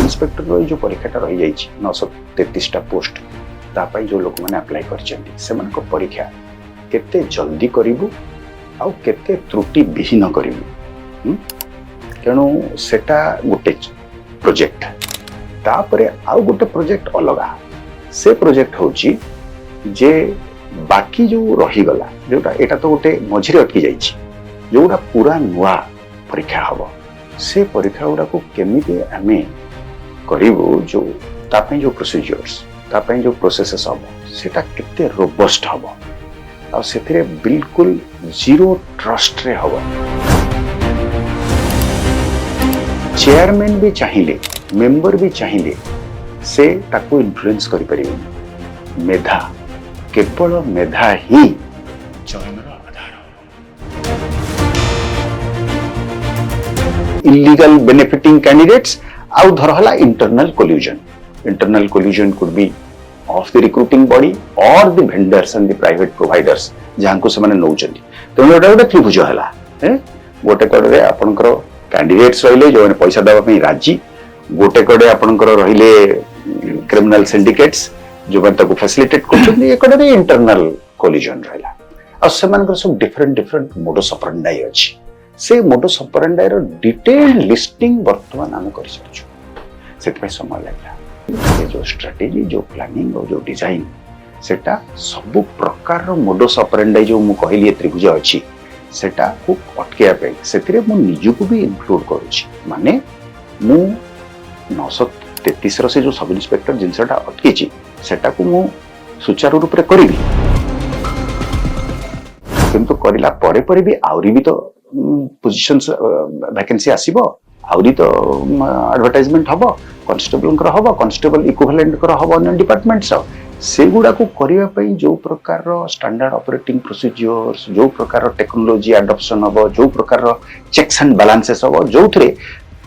Inspector जो परीक्षाटा रही जाइए 933टा पोस्ट तापाई जो लोक मैंने अप्लाई कर परीक्षा केते जल्दी करूँ आउ केते त्रुटि विहीन करूँ तेणु सेटा गोटे प्रोजेक्ट तापरे आउ गोटे प्रोजेक्ट अलगा से प्रोजेक्ट होची जे बाकी जो रहीगला जोटा एटा तो गोटे मझिरे अटकी जाइए जोटा पूरा नुआ परीक्षा हम से परीक्षा गुड़ा को केमिति आमे करिवो जो तापई जो प्रोसीजर्स तापई जो प्रोसेसेस हम सेटा केते रोबस्ट हम आ सेथिरे बिल्कुल जीरो ट्रस्ट रे हम चेयरमैन भी चाहिए मेंबर भी चाहिए से ताको इन्फ्लुएंस करि परिबे मेधा केवल मेधा ही चयनर आधार इलीगल बेनिफिटिंग कैंडिडेट्स आउ धरहला internal collusion could be of the recruiting body or the vendors and the private providers जहां को से नौचंदी तेणु एटा गोटे त्रिभुज हला गोटे कड़े आपनकर कैंडिडेट्स रहिले जो पैसा देवा राजी गोटे कड़े आपनकर रहिले क्रिमिनल सिंडिकेट्स जो फैसिलिटेट कर इंटरनल कोलिजन रहा और से सब डिफरेंट मोडस ऑपरेंडाई अच्छी से मोडस ऑपरेंडाई रो डिटेल्ड लिस्टिंग वर्तमान आम कर समय लगा जो स्ट्रेटेजी जो प्लानिंग और जो डिजाइन सेटा सब प्रकार मोडस ऑपरेंडाई जो मु कहली त्रिभुज अच्छी सेटा को अटके से निजक भी इनक्लूड करुच्ची माने मु 933 से जो सब इन्स्पेक्टर जिनसटा अटकी सेटा को मु सुचारू रूप से करी किंतु करिला परे भी आउरी भी तो पोजीशंस वैकेंसी आसीबो आउरी तो एडवर्टाइजमेंट हबो कांस्टेबल इक्विवेलेंट हबो अन्य डिपार्टमेंट्स से गुडा को करिया पई जो प्रकार स्टैंडर्ड ऑपरेटिंग प्रोसीजर्स जो प्रकार टेक्नोलॉजी एडॉप्शन हबो जो प्रकार चेक्स एंड बैलेंसेस हबो जो थरे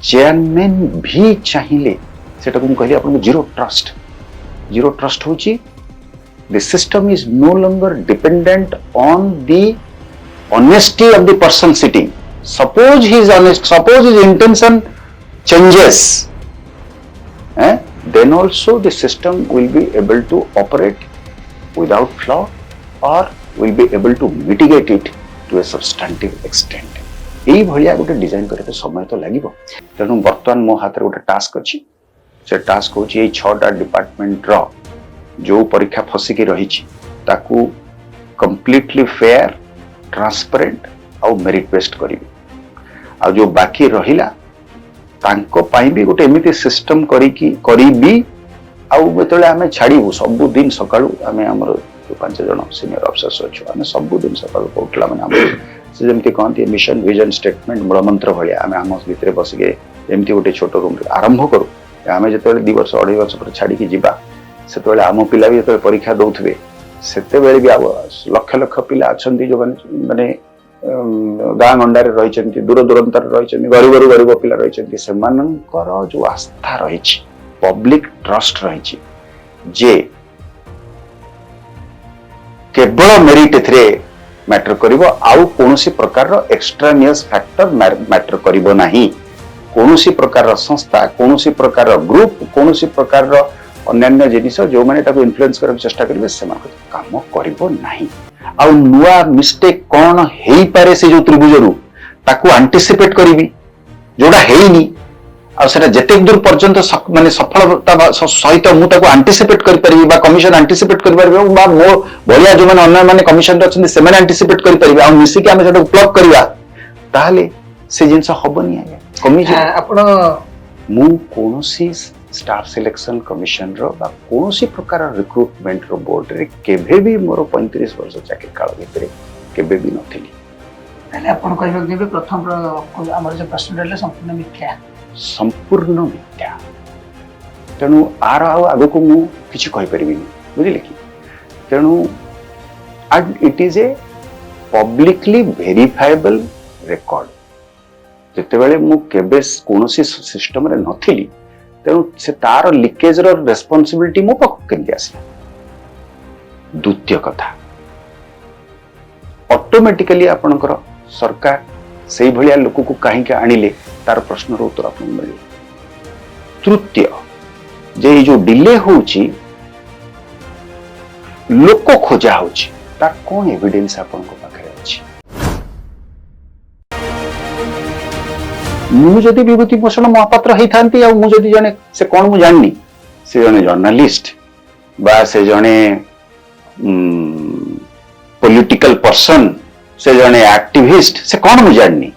चेयरमैन भी चाहिए सेटा को कहली आपन जीरो ट्रस्ट होची the system is no longer dependent on the honesty of the person sitting. Suppose he is honest, suppose his intention changes, then also the system will be able to operate without flaw or will be able to mitigate it to a substantive extent. यही भलिया गोटे design करते समय तो लगिबो तेणु वर्तमान मो हाथ रे गोटे टास्क अछि से टास्क होची ए 6टा डिपार्टमेंट रो जो परीक्षा फसिकी रही ताकू कंप्लीटली फेयर ट्रांसपेरेंट और मेरिट बेस्ड करी आ जो बाकी रहिला तांको पाई भी गोटे एमिति सिस्टम करी आउ बेतले आमे छाड़ीबू सब दिन सकाळू आमे हमर 5 जण सीनियर ऑफिसर्स अछि आमे सब दिन सकाळू उठला माने हम से जेमति कहंती मिशन विजन स्टेटमेंट मूल मंत्र भलिया आमे हम भितरे बसिके एमिति गोटे छोट रूम आरंभ करू आमे जेतले 2 वर्ष 2.5 वर्ष पर छाड़ी की जिबा से आम पिला भी जो परीक्षा दौथे से भी लक्ष लक्ष पिला अच्छा जो माने गाँ गंडारे रही दूर दूरांतर रही गरीब पिला रही से जो आस्था रही पब्लिक ट्रस्ट रही जे केवल मेरिट एथिरे मैटर करिवो आउ कोनोसी प्रकार एक्सट्रानियस फैक्टर मैटर करिवो नाही कोनोसी प्रकार संस्था कोनोसी प्रकार ग्रुप कोनोसी प्रकार अन्य जिनिस जो मैंने इन्फ्लुएंस करने चेष्टा करेंगे से काम करिवो नाही आउ नुआ मिस्टेक कौन हेई पारे से जो त्रिभुजरू ताकू एंटिसिपेट करिवि जोडा हेइनी आ सेटा जते दूर पर्यंत माने सफलता सहित मु ताकू एंटिसिपेट करि परिबि बा कमिशन एंटिसिपेट करि परिबि बा मो भलिया जो माने अन्य माने कमिशन अछन से माने एंटिसिपेट करि परिबि आ मिसी के हम सेटा प्लग करिवा ताले से जिंस हबनी आया कमिशन आपण मु कोनोसी स्टाफ सिलेक्शन कमिशन रो बा कोनोसी प्रकार रिक्रूटमेंट रो बोर्ड रे केबे भी मोर 35 वर्ष चाकरी काल भितरे केबे भी नथिली ताले आपण कहबो जे प्रथम हमर जो प्रश्न रहले संपूर्ण मिथ्या तेणु आर आग को मु किछि कहि परिबि बुझिले कि तेणु it is a publicly verifiable record जते बेले मु केबे कोनोसी सिस्टम रे नथिली तेणु से तार लिकेज रो रेस्पॉन्सिबिलिटी मो पाख केंति आसी द्वितीय कथा ऑटोमेटिकली आपनकर सरकार से भलिया लोक को कहीं के आनिले तार प्रश्न रो उत्तर आपन मिले तृतीय जे ये जो डिले होची लोक खोजा होची तार कौन एविडेंस आपन को पाखरे अछि मु जदि विभूति भूषण महापात्र हेई थांती आ मु जदि जने से कौन मु जाननी से जने जर्नलिस्ट बा से जने पॉलिटिकल पर्सन से जने एक्टिविस्ट से कौन मु जाननी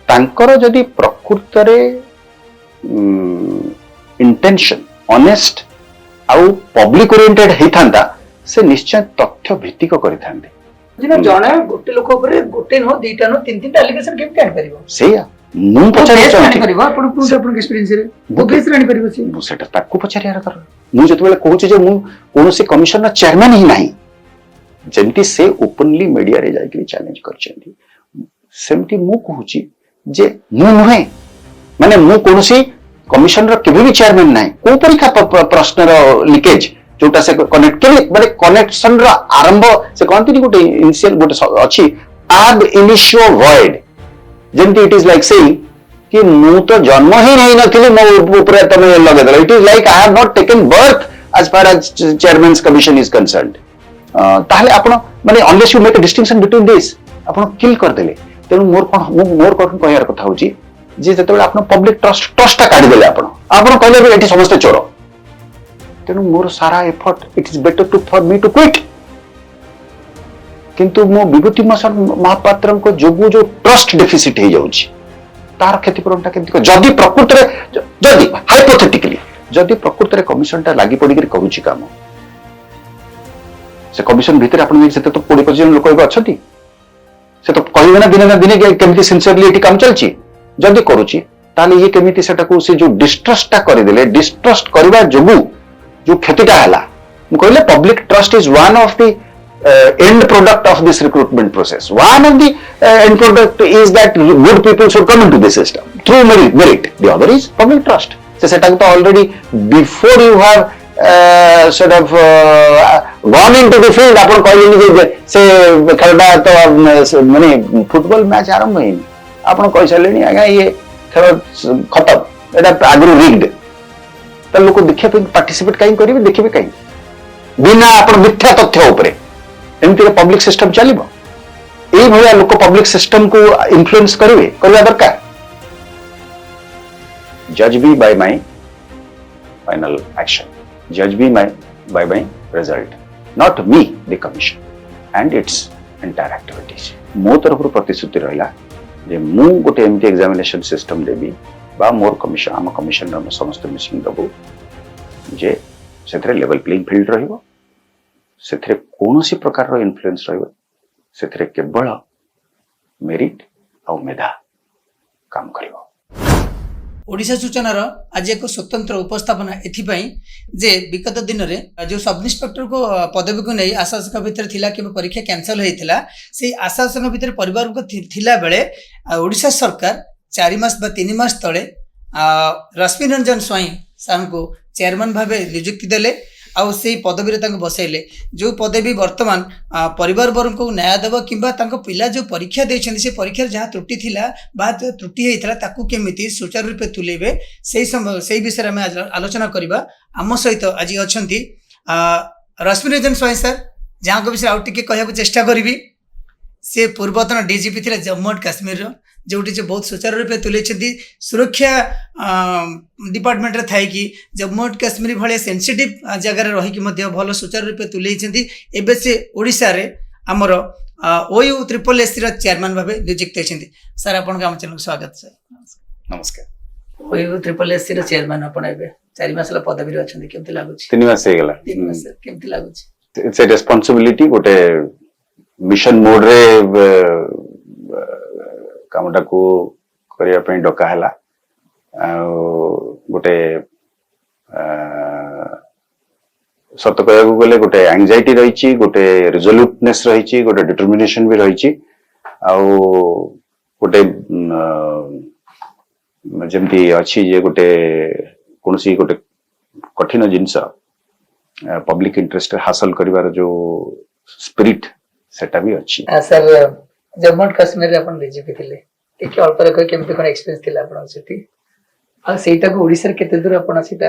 तांकर जदि प्रकृत रे इंटेंशन ऑनेस्ट आउ पब्लिक ओरिएंटेड हेई थांता से निश्चय तथ्य भित्तिक करि थांते जिना जणे गोटे लोक ऊपर गोटे न दीटा न तीन तीन एलिगेशन केम आनि परिबो सेया मु पचारि चाहती परिबो आपण पुरो आपण एक्सपीरियंस रे वो केस रानी परिबो छी मु सेटा ताकू पचारि यार कर मु जते बेले कहूची जे मु कोनोसी कमिशन रा चेयरमैन ही नाही जेंति से ओपनली मीडिया रे जाई चैलेंज करछंती सेमति मु कहूची जे मु नहे माने मु कोनोसी कमिशन रा केबे भी चेयरमैन नाही को परीक्षा प्रश्न रा लीकेज जोटा से कनेक्ट के माने कनेक्शन रा आरंभ से कहंती नि गोटे इनिशियल गोटे अछि ab initio void जेंति इट इज लाइक सेइंग कि मु तो जन्म ही नहीं नथिले मो ऊपर तमे लगे दल it is like I have not taken birth as far as chairman's commission is concerned ताहले आपण माने unless you make a distinction between this आपण किल कर देले तेनु मोर कोन कहयार कथा होची जे जतबेले आपण पब्लिक ट्रस्ट काढी देले आपण कहले भी एठी समस्त चोर तेनु मोर सारा effort it is better to for me to quit किंतु मो विभूति भूषण महापात्र को जोगु जो ट्रस्ट डेफिसिट हे जाउची तार क्षतिपूरणटा केमति जदि प्रकृत रे जदि हाइपोथेटिकली जदि प्रकृत रे कमिशन टा लागि पड़ी करूची काम से कमिशन भीतर आपण से तो 20-25 जन लोक अछंती से तो कहबे ना दिने केमति सिंसियरली एटी काम चलची जदि करूची ताले ये केमिति सेटा को से जो डिस्ट्रस्ट टा कर देले डिस्ट्रस्ट करबा जोगु जो क्षतिटा हला मु कहले public trust is one of the end product of this recruitment process. One of the end product is that good people should come into the system through merit. The other is public trust. So set up already before you have sort of gone into the field. अपन कहले से खेलटा तो माने football match आरंभ होइनी अपन कहि सलेनी आगा ये खेल खत्म एटा आगु रिग्ड त लोक देखिया पे पार्टिसिपेट काई करिवे देखिबे काई बिना अपन मिथ्या तथ्य ऊपर एमती पब्लिक सिस्टम चलिबो एई भलिया लोक पब्लिक सिस्टम को इन्फ्लुएंस करिवे करबा दरकार जज B bye my final action जज B bye my result not me the commission and its entire activities मो तरफ प्रतिश्रुति रहिला जे मु गोटे एमती एग्जामिनेशन सिस्टम देबी बा मोर कमिशन आम कमिशन हम समस्त मिसिंग दबो जे सेथरे लेवल प्लेइंग फील्ड रहिबो सेथरे कोनोसी प्रकार रो इन्फ्लुएंस रहिबो सेथरे केवल मेरिट आ मेधा काम करिवो ओडिशा सूचनार आज एक स्वतंत्र उपस्थापना एथिपाई जे विगत दिन में जो सब इन्स्पेक्टर को पदवी को नहीं आशासक भितर थिला कि परीक्षा कैंसल होइथिला से आशासक भितर परिवार को थिला बेले ओडिशा सरकार 4 मास बा 3 मास तले रश्मि रंजन स्वाई सान को चेयरमैन भावे नियुक्ति देले आउ से पदवी रे बसैले जो पदवी वर्तमान परिवार वर्ग को न्याय देव कि पिला जो परीक्षा देछन से परीक्षा जहाँ त्रुटि थिला बा त्रुटि होइथिला ताकू केमिति सुचारू रूपे तुलेबे से विषय में आलोचना करबा आम सहित आज अछंती रश्मि रंजन स्वाई सर जहाँ को विषय आउ टिके कहया चेष्टा करी से पूर्वतन डीजीपी थिले जम्मू एंड काश्मीर जोटी जो बहुत सुचारू रूपे तुले सुरक्षा डिपार्टमेंट रे थाई कि जम्मू एंड काश्मीर भाई सेंसिटिव जगह रही भल सुचारू रूपे तुले एबे से ओडिशा रे हमर ओयू ट्रिपल एससी रा चेयरमैन भावे नियुक्त होइछन्ती सर आपन काम चैनल स्वागत सर नमस्कार ओयू ट्रिपल एससी रा चेयरमैन आपन एबे 4 मास ला पदवी रे अछन्ती केमति लागुछि 3 मास हे गेला 3 मास केमति लागुछि इट्स ए रिस्पांसिबिलिटी गोटे मिशन मोड रे कामटा को करिया पे डका हला गोटे सत कहया गले गोटे एंजाइटी रही गोटे रिजोल्यूटनेस रही गोटे डिटरमिनेशन भी रही गोटे जमती अच्छी जे गोटे कोनसी गोटे कठिन जिनस पब्लिक इंटरेस्ट हासिल करिवार जो स्पिरिट सेटा भी अच्छी सर जम्मू एंड काश्मीर रे अपन डीजीपी थिले टिके अल्प रे केमति कोन एक्सपीरियंस थिला अपन सेठी आ सेटा को ओडिसा रे केते दूर आपण सेटा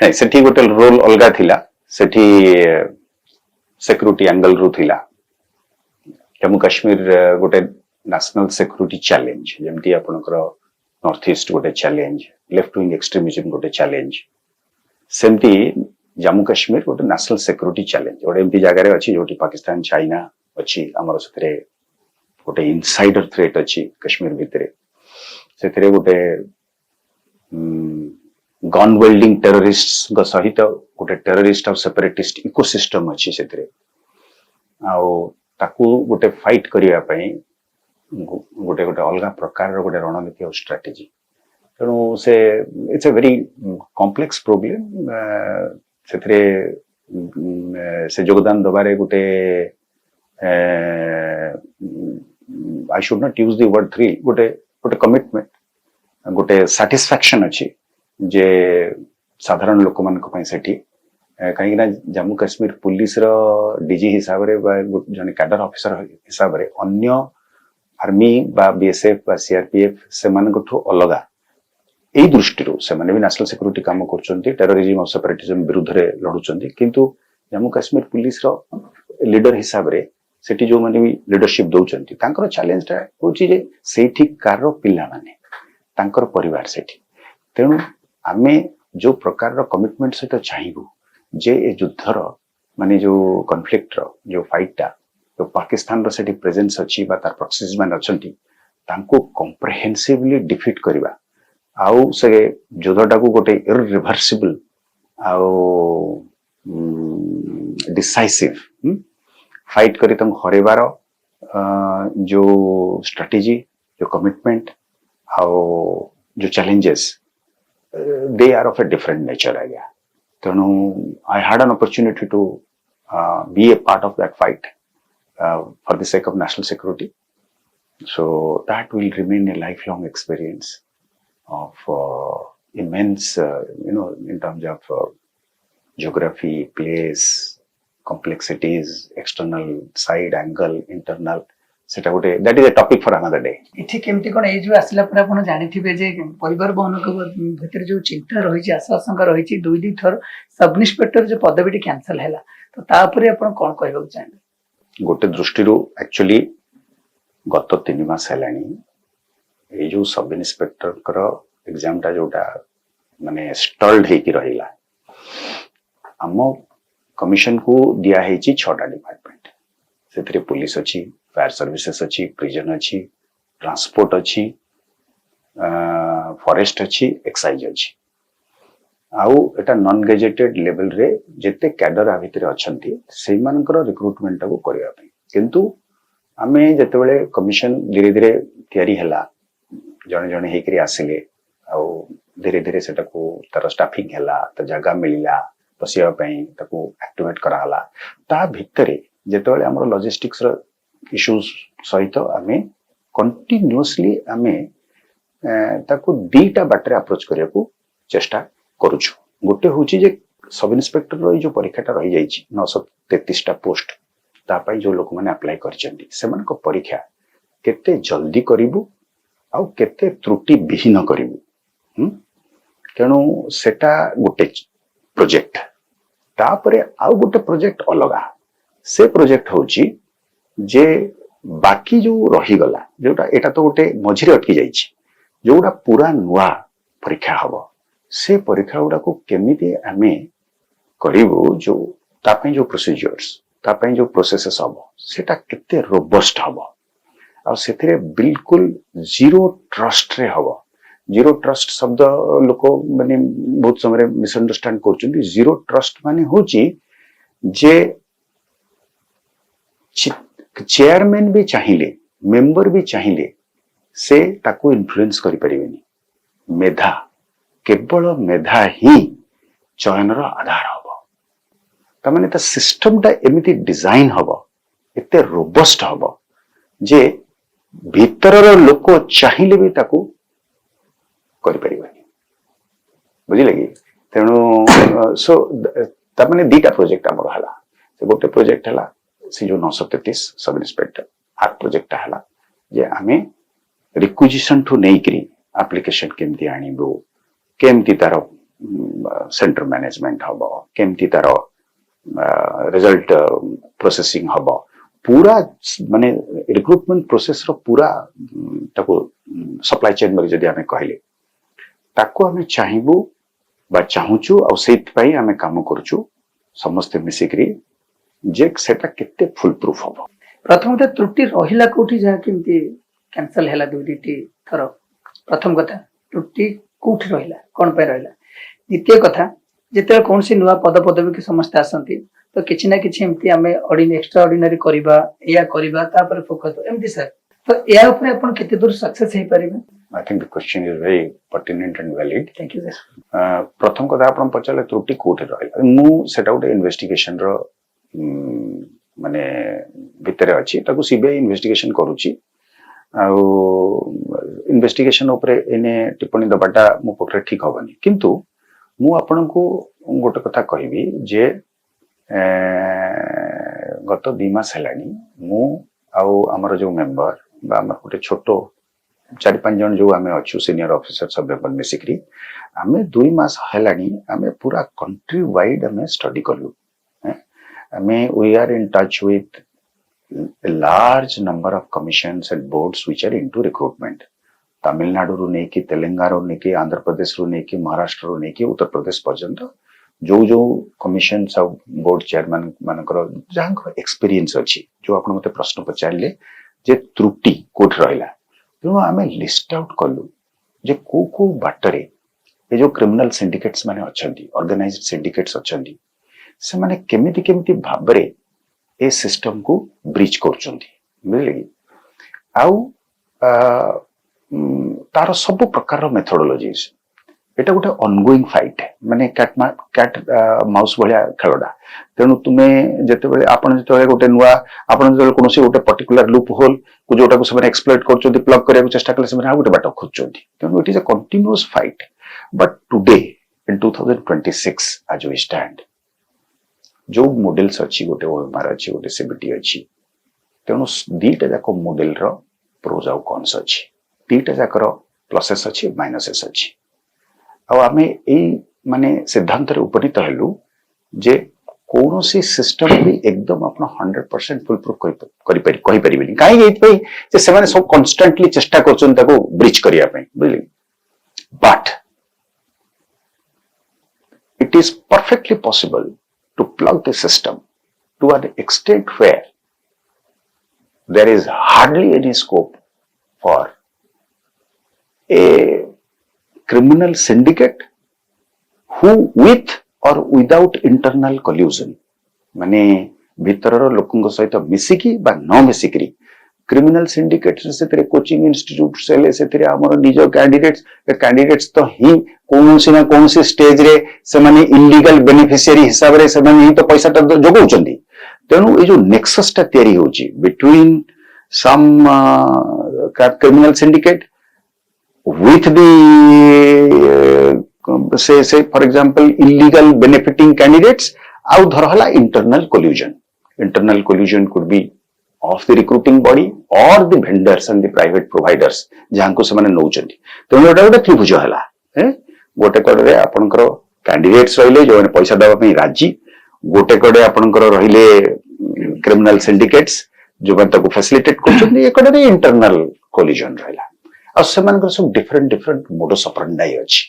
ନାଇଁ ସେଠି ଗୋଟେ ରୋଲ ଅଲଗା ଥିଲା ସେଠି ସିକ୍ୟୁରିଟି ଆଙ୍ଗଲ ରୁ ଥିଲା जम्मू काश्मीर गोटे नेशनल सिक्यूरिटी चैलेंज जेमती आपनकर नॉर्थ ईस्ट गोटे चैलेंज लेफ्ट विंग एक्सट्रीमिज्म गोटे चैलेंज सेमती जम्मू काश्मीर गोटे नेशनल सिक्यूरिटी चैलेंज गोटे एमती जगह अच्छी जो पाकिस्तान चाइना अच्छी आमर से गोटे इनसाइडर थ्रेट अच्छी काश्मीर भितर से गोटे गन वेल्डिंग टेररिस्ट सहित गोटे टेररिस्ट और सेपरेटिस्ट इकोसिस्टम अच्छी से ताकू गोटे फाइट करिया पई गोटे गोटे अलग प्रकार गोटे रणनीति और स्ट्रेटेजी तेणु से it's a very complex problem से योगदान दबारे गोटे I should not use the word thrill गोटे गोटे कमिटमेंट गोटे सैटिस्फैक्शन अच्छी जे साधारण लोक मान सेठी कहीं जम्मू काश्मीर पुलिस रो डीजी हिसाब रे जने कैडर ऑफिसर हिसाब रे अन्य आर्मी बा बीएसएफ बा सीआरपीएफ से मानकठो अलगा एई दृष्टि से माने भी नेशनल सिक्यूरिटी काम करचंती टेररिज्म और सेपरेटिज्म विरुद्ध रे लडुचंती किंतु जम्मू काश्मीर पुलिस रो लीडर हिसाब रे सेठी जो माने भी लीडरशिप दउचंती तांकर चैलेंज ता होची जे सेठी कार पिल्ला माने तांकर परिवार सेठी तेणु आमे जो प्रकार रो कमिटमेंट से तो चाहिबू जे ए युद्धर माने जो कॉन्फ्लिक्ट जो फाइटा जो पाकिस्तान रो सेठी प्रेजेंस अछि बा तार प्रॉक्सीज मान अछंती तांको कॉम्प्रिहेंसिवली डिफीट करबा आउ से युद्धटा को गोटे इरिवर्सिबल आउ डिसाइसिव फाइट करी तम हरेबार जो स्ट्रेटेजी जो कमिटमेंट आउ जो challenges they are of a different nature आ गया तेणु I had an opportunity to be a part of that fight for the sake of national security. So that will remain a lifelong experience of immense, in terms of geography, place, complexities, external side angle, internal. सेटा गोटे that is a topic for another day इथे केमती कोन as आसला पर आपण जानिथिबे जे परिवार बहनक भीतर जो चिंता रही छै आशंका रही छै दुई थर सब इंस्पेक्टर जो पदवीटी कैंसिल हैला तो तापरे आपण कोन कहबो चाहे गोटे दृष्टि रो एक्चुअली गत 3 मास हैलानी ए जो सब इंस्पेक्टर कर एग्जाम टा जोटा माने स्टल्ड हे की रहिला हम कमिशन को दिया है 6टा डिपार्टमेंट सेतरे पुलिस अछि फायर सर्विसेस अच्छी प्रिजन अच्छी ट्रांसपोर्ट अच्छी फॉरेस्ट अच्छी एक्साइज अच्छी आउ एटा नॉन गेजेटेड लेवल रे जेते कैडर आ भितरे अछंती सेई मानकर रिक्रूटमेंट को करिया पे किंतु आमे जते बेले कमिशन धीरे धीरे तयारी हला जणे जणे हे करी आसिले आउ धीरे धीरे सेटा को तार स्टाफिंग हला त जगह मिलिला बसिया पई ताको एक्टिवेट करा हला ता भितरे जते बेले हमर लॉजिस्टिक्स रो इश्यूज सहित आमे कंटिन्यूअसली आमे ताको दीटा बाटरे अप्रोच करिया को चेष्टा करूछु गोटे होची जे सब इंस्पेक्टर रो जो परीक्षाटा रही जाईची 933 टा पोस्ट ता पई जो लोक माने अप्लाई करचंती सेमन को परीक्षा केते जल्दी करिवु आ केते त्रुटि विहीन करिवु तेणु सेटा गोटे प्रोजेक्ट तापरे आ गोटे प्रोजेक्ट अलगा से प्रोजेक्ट होची जे बाकी जो रही गला जोटा एटा तो गोटे मझिरे अटकी जाइछि जोटा पूरा नुआ परीक्षा हबो से परीक्षा गुडा को केमिति आमे करिवो जो तापै जो प्रोसीजर्स तापै जो प्रोसेसेस हबो सेटा केते रोबस्ट हबो आ सेथिरे बिल्कुल जीरो ट्रस्ट रे हबो जीरो ट्रस्ट शब्द लोक माने बहुत समय मिसअंडरस्टैंड करछन्ती जीरो ट्रस्ट माने होची जे चेयरमैन भी चाहिए मेंबर भी चाहिए से ताको इन्फ्लुएंस करि परिबेनी मेधा केवल मेधा ही चयन रो आधार हबो त माने त सिस्टम टा एमिति डिजाइन हबो एते रोबस्ट हबो जे भीतर लोक चाहिए भी ताको करि परिबेनी बुझिले कि तेणु सो त माने दीटा प्रोजेक्ट हमर हला से गोटे प्रोजेक्ट हला से जो 933 सब इंस्पेक्टर आर प्रोजेक्ट हला जे आमे रिक्विजिशन ठू नहीं करी एप्लिकेशन केमती आनिबो केमती तार सेंटर मैनेजमेंट हबो केमती तार रिजल्ट प्रोसेसिंग हबो पूरा माने रिक्रुटमेंट प्रोसेस रो पूरा ताको सप्लाई चेन मरि जदि हमें कहले ताको हमें चाहिबो बा चाहूचु और सेट पई हमें काम करचु समस्त मिसिकरी जे सेटा केते फुल प्रूफ हबो प्रथम त्रुटि रहिला कोठी जा केमती कैंसिल हैला दुईटी थर प्रथम कथा त्रुटि कोठी रहिला कोन पे रहिला द्वितीय कथा जेते कौन सी नुआ पद पदवी के समस्त आसंती तो किछि ना किछि एमती हमें एक्स्ट्रा ऑर्डिनरी करबा या करबा तापर फोकस एमती सर तो या ऊपर अपन केते दूर सक्सेस हे परिबे I think the question is very pertinent and valid thank you sir प्रथम कथा आपण पचाले त्रुटि कोठी रहिला मु सेटा उटे इन्वेस्टिगेशन रो माने भितरे अछि ताको सीबीआई इन्वेस्टिगेशन करूची आउ इन्वेस्टिगेशन ऊपर एने टिप्पणी दबाटा मो पकरे ठीक होबनी किंतु मु आपण को गोटे कथा कहबी जे गत 2 मास हेलानी मु आउ हमर जो मेंबर बा हमर गोटे छोटो 4-5 जन जो आमे अच्छु सीनियर ऑफिसर सब मेंबर मिसिकरी आमे 2 मास हेलानी आमे पूरा कंट्री वाइड आमे स्टडी करलु आमे we are in touch with a large number of commissions and boards which are into recruitment Tamil Nadu रू नेकी तेलंगाना रू नेकी आंध्र प्रदेश रू नेकी महाराष्ट्र रू नेकी उत्तर प्रदेश पर्यंत जो जो कमिशन सब बोर्ड चेयरमैन मानकर जहां एक्सपीरियंस अछि जो आपण मते प्रश्न पचारले जे त्रुटि कोठ रहला तेणु आमे लिस्ट आउट कलु जे को बाटरे ए जो क्रिमिनल सिंडिकेट्स माने अछंती ऑर्गेनाइज्ड सिंडिकेट्स अछंती से माने केमिति भाबरे ए सिस्टम को ब्रीच करचंती बुझले आउ तार सब प्रकार मेथोडोलॉजीज एटा गोटे ऑनगोइंग फाइट माने कैट माउस भलिया खेलडा तेनु तुमे जते बेले आपण जते गोटे नुवा आपण जते कोनोसी गोटे पर्टिकुलर लूप होल को जोटा को सब एक्सप्लॉइट करचोदी प्लग करे चेष्टा करले सब आ गोटे बाट खोजचोदी तेनु it is a continuous fight but today in 2026 आज वी स्टैंड जो मॉडल्स अच्छी गोटे ओएमआर अच्छी गोटे सीबीटी अच्छी तेणु दीटा जाक मॉडल रो प्रोज आउ कॉन्स अच्छी दीटा जाकर प्लसेस अच्छी माइनसेस अच्छी आ आमे ए माने सिद्धांत रे उपनीत हेलु जे कोनोसी सिस्टम भी एकदम अपन 100% फुल प्रूफ कहि परिबेनी काहे एत पई जे से माने सब कांस्टेंटली चेष्टा करछन ताको ब्रिज करिया पई बुझली but it is perfectly possible to plug the system to an extent where there is hardly any scope for a criminal syndicate who with or without internal collusion माने भीतर लोकंग सहित मिसिकी बा न मिसिकी क्रिमिनल सिंडिकेट से coaching institute से हमर निज candidates तो ही कौनसी ना कौनसी स्टेज रे से माने इलीगल बेनिफिशियरी हिसाब रे से माने ही तो पैसा जगौचंदी तेणु ये जो नेक्सस ता तयारी होची between some criminal syndicate with the से for example illegal benefiting candidates आउ धरहला internal collusion could be of the recruiting body or the vendors and the private providers जहां को से माने नौचंदी तेणु एटा गोटे त्रिभुज हला गोटे कड़े आपनकर कैंडिडेट्स रहिले जो पैसा दबा पई राजी गोटे कड़े आपनकर रहिले क्रिमिनल सिंडिकेट्स जो बन ताको फैसिलिटेट करछन एक कड़े इंटरनल कोलिजन रहला आ से मानकर सब डिफरेंट मोडस ऑपरेंडाई अछि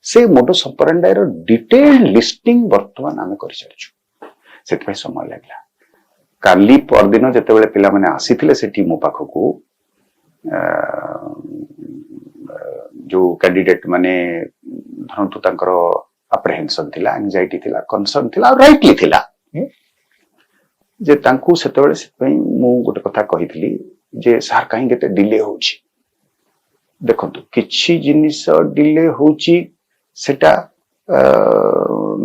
से मोडस ऑपरेंडाई रो डिटेल्ड लिस्टिंग वर्तमान आमे करि चलछु सेत पई समय लागला काली परदिन जते बेले पिला माने आसीथिले सेठी मो पाखकू जो कैंडिडेट माने धरंतु तांकर अप्रहेंशन थिला एंजाइटी थिला कंसर्न थिला राइटली थिला जे तांकू सेते बेले से पई मो गोटे कथा कहिथिली जे सार काहे केते डिले होची देखंतु किछि जिनिस डिले होची सेटा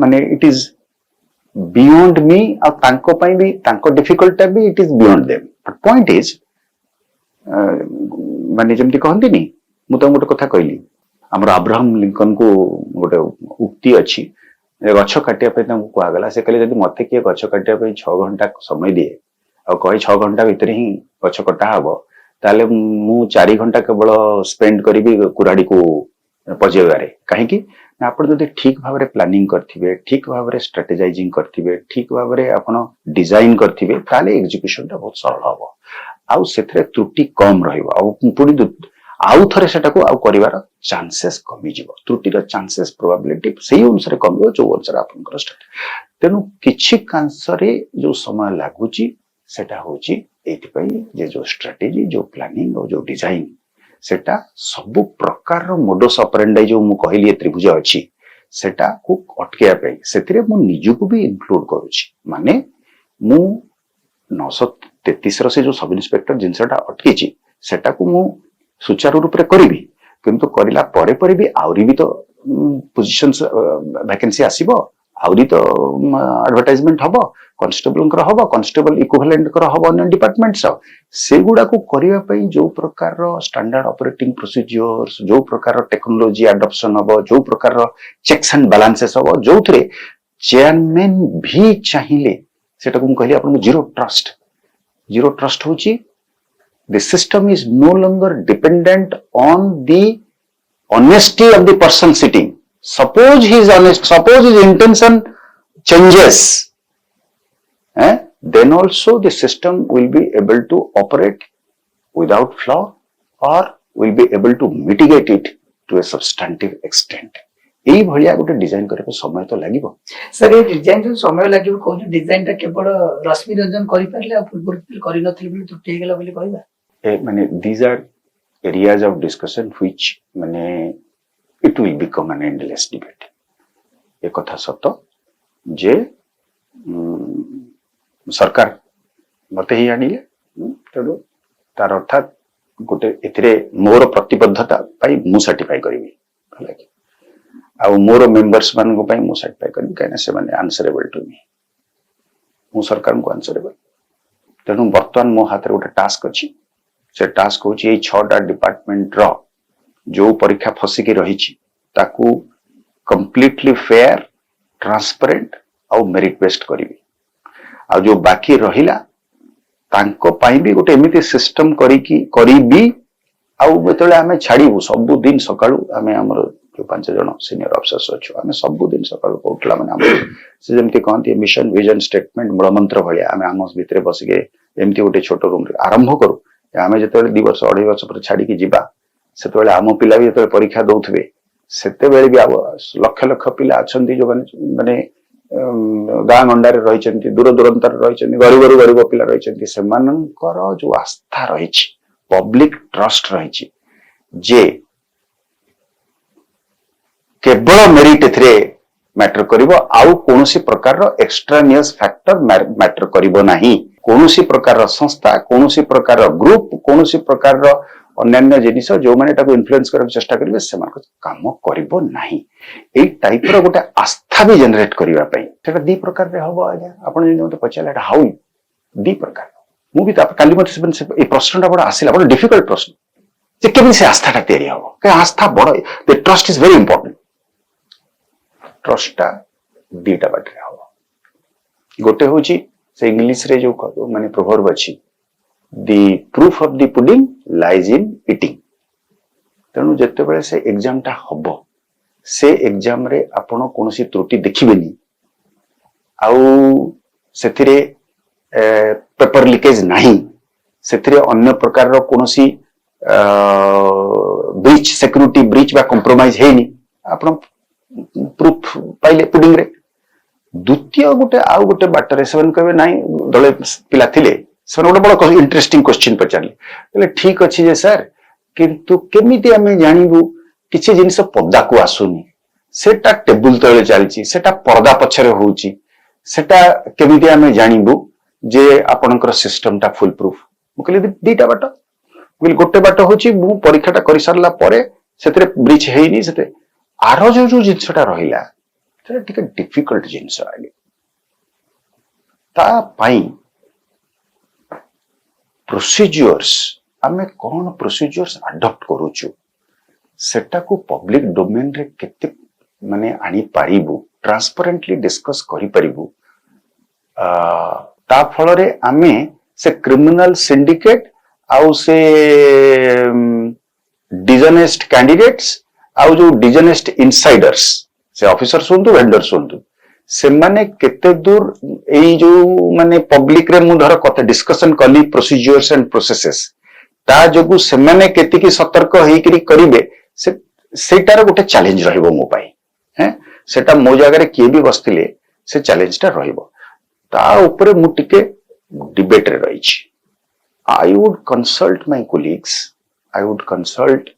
माने इट इज beyond me और तांको पाई भी तांको डिफिकल्ट भी it is beyond them but point is माने जेमति कहंती नी मु तो गोटे कथा कहली हमर अब्राहम लिंकन को गोटे उक्ति अछि गछ काटिया पे तांको कुआ गला से कहले जदि मते के गछ काटिया पे 6 घंटा समय दिए और कहे 6 घंटा भीतर ही गछ कटा हबो ताले मु 4 घंटा केवल स्पेंड करी कुराड़ी को पजेबारे कहीं ना आप जब ठीक भाव में प्लानिंग करथिबे ठीक भाव में स्ट्रेटेजाइजिंग करथिबे ठीक भाव में आपण डिजाइन करथिबे ताले एग्जीक्यूशन टा बहुत सरल हबो आउ सेथरे त्रुटि कम रहइबो आउ पुणी आउ थरे सेटाको आउ करिवार चांसेस कमी जिवो त्रुटिर चांसेस प्रोबेबिलिटी सेही अनुसार कमियो जो अनुसार आपनकर तेणु किछि कांसरे जो समय लागुची सेटा होची एथिपई जे जो स्ट्रेटेजी जो प्लानिंग और जो डिजाइन सेटा सब प्रकार मोडस ऑपरेंडी जो मु कहली त्रिभुज अछि सेटा को अटकेया पे सेतिरे मु निजुको भी इंक्लूड करूची माने मु 933 से जो सब इंस्पेक्टर जिनसटा अटकीची सेटा को मु सुचारू रूप रे करिवि किंतु करिला परे परे भी आउरी भी तो पोजीशंस वैकेंसी आसीबो आउरी तो एडवर्टाइजमेंट हबो कांस्टेबल कर हबो कांस्टेबल इक्विवेलेंट कर हबो अन्य डिपार्टमेंट्स से गुडा को करिया पई जो प्रकार रो स्टैंडर्ड ऑपरेटिंग प्रोसीजर्स जो प्रकार रो टेक्नोलॉजी एडॉप्शन हबो जो प्रकार रो चेक्स एंड बैलेंसेस हबो जोथरे चेयरमैन भी चाहिए सेटा को कहली आपन जीरो ट्रस्ट होची the system is no longer dependent on the honesty of the person sitting. Suppose he is honest, suppose his intention changes, then also the system will be able to operate without flaw or will be able to mitigate it to a substantive extent. एई भलिया गोटे design करे समय तो लागिबो sir ए design जो समय लागिबो कोन design ता केवल रश्मि रंजन करि परले आ पूर्व करि नथिले बिले त्रुटि गेला बोली कहबा माने these are areas of discussion which माने it will become an endless debate एक कथा सत जे सरकार मते ही आनिले तेडो तार अर्थात गोटे एथिरे मोर प्रतिबद्धता पाई मु सर्टिफाई करिवि हला कि आ मोर मेंबर्स मान को पाई मु सर्टिफाई करिवि काना से माने आंसरेबल टू मी मु सरकार को आंसरेबल तेणु वर्तमान मो हाथ रे गोटे टास्क अछि से टास्क होची ए 6टा डिपार्टमेंट रो जो परीक्षा फसिकी रहिछि ताकू कंप्लीटली फेयर ट्रांसपेरेंट और मेरिट बेस्ड करिवि आ जो बाकी रहिला तांको पाई भी गोटे एमिति सिस्टम करिबी आउ बेतले आमे छाड़ीबु सब दिन सकाळू आमे हमर जो 5 जण सीनियर ऑफिसर्स अछि आमे सब दिन सकाळू उठला माने हम से जेमति कहंती मिशन विजन स्टेटमेंट मूल मंत्र भलिया आमे हमस भितरे बसिके एमति गोटे छोटो रूम रे आरंभ करू आमे जतले 2 वर्ष 2.5 वर्ष पर छाड़ी की जिबा सेतले आम पिला भी जतले परीक्षा दउथबे सेते बेले भी लक्ष लक्ष पिला अछंती जो माने गाँ गंडारे रहिचंती दूर दूरांतर रहिचंती गरीब पिला रहिचंती सेमानकर जो आस्था रहिछि पब्लिक ट्रस्ट रहिछि जे केवल मेरिट एथरे मैटर करिवो आउ कोनोसी प्रकार रो एक्सट्रानियस फैक्टर मैटर करिवो नाही कोनोसी प्रकार रो संस्था कोनोसी प्रकार रो ग्रुप कोनोसी प्रकार रो अन्य जिनिस जो माने ताको इन्फ्लुएंस करब चेष्टा करिवे सेमान काम करिवो नाही एई टाइप रो गोटे आस्था भी जनरेट करिवा पई सेटा दी प्रकार रे हबो आज्ञा आपण जे मते पचाला हाउ दी प्रकार मु भी काली मते से ए प्रश्नटा बडा आसिला बडा डिफिकल्ट प्रश्न जे केबे से आस्थाटा तयारी हबो के आस्था बडो the trust is very important ट्रस्टा दीटा बाटे हबो गोटे होची से इंग्लिश रे जो माने प्रोवर्ब अछि the proof of the pudding lies in eating तेणु जते बेले से एग्जाम टा हबो से एग्जाम रे आपण कोनोसी त्रुटि देखिबेनी आउ सेथिरे पेपर लीकेज नाही सेथिरे अन्य प्रकार रो कोनोसी ब्रीच सिक्योरिटी ब्रीच बा कंप्रोमाइज हेनी आपण प्रूफ पाइले पुडिंग रे द्वितीय गोटे आउ गोटे बाटरे सेवन कहबे नाही दले पिला थिले सेवन गोटे बड़ इंटरेस्टिंग क्वेश्चन पचारले कहले ठीक अछि जे सर किंतु केमिति हमें जानिबु किछि जिंस पद्दा को आसुनी सेटा टेबुल तळे चलछि सेटा पर्दा पछरे होउछि सेटा केमिति हमें जानिबु जे आपनकर सिस्टम टा फुल प्रूफ मु कहले दीटा बाट विल गोटे बाट होछि मु परीक्षाटा करि सरला परे सेतरे ब्रीच हेइनी सेते आरो जो जिंसटा रहिला सेटा टिके डिफिकल्ट जिंस आगे ता पाई प्रोसीजर्स आमे कोन प्रोसीजर्स अडॉप्ट करूछु सेटा को पब्लिक डोमेन रे केते माने आनी पारिबु ट्रांसपेरेंटली डिस्कस करि परिबु ता फल रे आमे से क्रिमिनल सिंडिकेट आउ से डिजनेस्ट कैंडिडेट्स आउ जो डिजनेस्ट इनसाइडर्स से ऑफिसर्स होंतु वेंडर्स होंतु से माने केते दूर एई जो माने पब्लिक रे मु धर कथा डिस्कशन कली प्रोसीजर्स एंड प्रोसेसेस ता जोगु से माने केते की सतर्क हेकरी करिवे से सेटार गोटे चैलेंज रहइबो मो पाई हैं सेटा मो जगह रे किए भी बसथिले से चैलेंज टा रहइबो ता ऊपर मु टिके डिबेट रे रही छी I would consult my colleagues. I would consult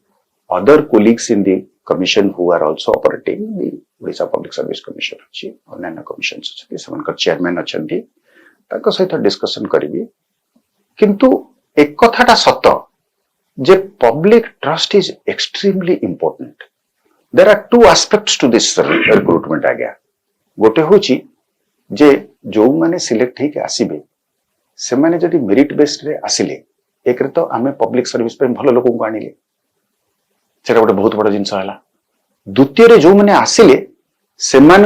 other colleagues in the commission who are also operating the Odisha Public Service Commission अच्छी अन्य commissions अच्छी सेमानकर chairman अच्छी ताको सहित discussion करिबी किंतु एक कथाटा सत जे public trust is extremely important. There are two aspects to this recruitment आज्ञा गोटे होची जे जो माने सिलेक्ट ही के आसीबे से माने जदि मेरिट बेस्ड रे आसिले एक रे तो आमे पब्लिक सर्विस पे भलो लोक को आनिले सेटा गोटे बहुत बड़ जिंस हला द्वितीय रे जो माने आसिले से मान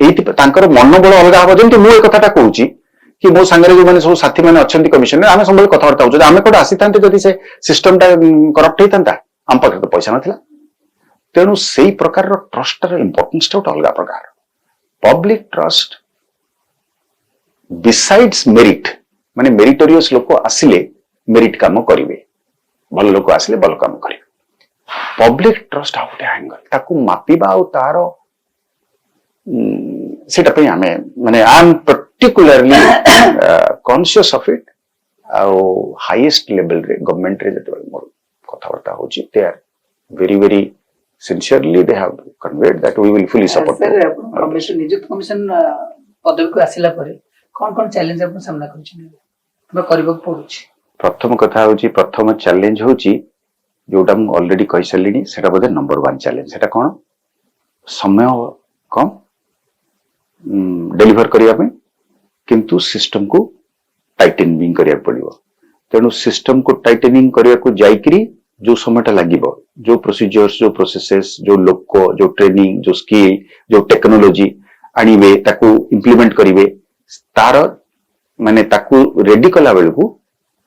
एति तांकर मनोबल अलगा हो जेंति मु ए कथाटा कहूची कि मो संगरे जो माने सब साथी माने अछंती कमिशन रे आमे संबल कथा वार्ता हो आमे कोड आसीतांते जदि से सिस्टम टा करप्ट हेतांता हम पाखे तो पैसा नथिला तेनु सेही प्रकार रो ट्रस्ट रो इंपोर्टेंस टा अलगा प्रकार पब्लिक ट्रस्ट बिसाइड्स मेरिट माने मेरिटोरियस लोक आसिले मेरिट काम करिवे भल लोक आसिले भल काम करिवे पब्लिक ट्रस्ट आउट एंगल ताकू मापिबा आ तारो सेटा पे हमें माने I am particularly conscious of it आ हाईएस्ट लेवल रे गवर्नमेंट रे जते मोर कथा वार्ता होची they are very sincerely they have conveyed that we will fully support sir commission निजुक्त कमिशन पदवी को आसिला परे कौन चैलेंज अपन सामना करछि प्रथम कथा होची प्रथम चैलेंज होची जोटा मु ऑलरेडी कहि सलिनी सेटा बोधे नंबर 1 चैलेंज सेटा कोन समय कम डिलीवर करिया पे किंतु सिस्टम को टाइटनिंग करिया पड़िबो तेनु सिस्टम को टाइटनिंग करिया को जाईकरी जो समयटा लागिबो जो प्रोसीजर्स जो प्रोसेसेस जो लोक जो ट्रेनिंग जो स्किल जो टेक्नोलॉजी आनिबे ताको इंप्लीमेंट करिवे तार माने ताकू रेडी कला बेल को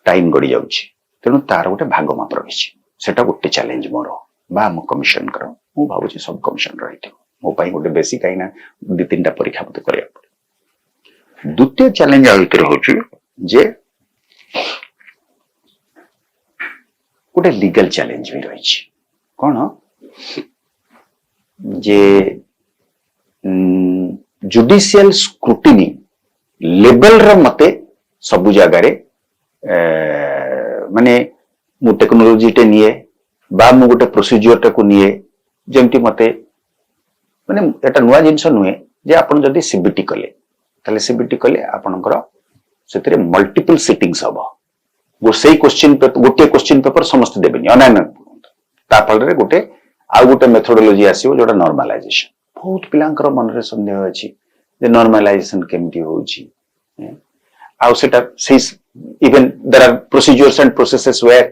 टाइम गड़ी जाउची तेनु तार गोटे भाग माप रहिछि सेटा गोटे चैलेंज मोर बा म कमिशन करो मु भाबुची सब कमिशन रहिथि मो पाई गोटे बेसी काइना दि तीनटा परीक्षा मते करिया पड़े द्वितीय चैलेंज आउतर होची जे गोटे लीगल चैलेंज भी रहिछि कोन जे जुडिशियल स्क्रूटिनी लेवल र मते सबु जगह रे माने मु टेक्नोलॉजी टे निये बा मु गोटे प्रोसीजर टा को निये जेमति मते माने एटा नुवा जिंस नुए जे आपण जदी सीबीटी कले ताले सीबीटी कले आपनकर सेतरे मल्टीपल सिटिंग्स हबो वो सेही क्वेश्चन पेपर गोटे क्वेश्चन पेपर समस्त देबेनी अनायन ता फल रे गोटे आ गोटे मेथोडोलॉजी आसीबो जोटा नॉर्मलाइजेशन बहुत पिलांकर मन रे संदेह अछि the normalization केमती होची आउ सेटा even there are procedures and processes where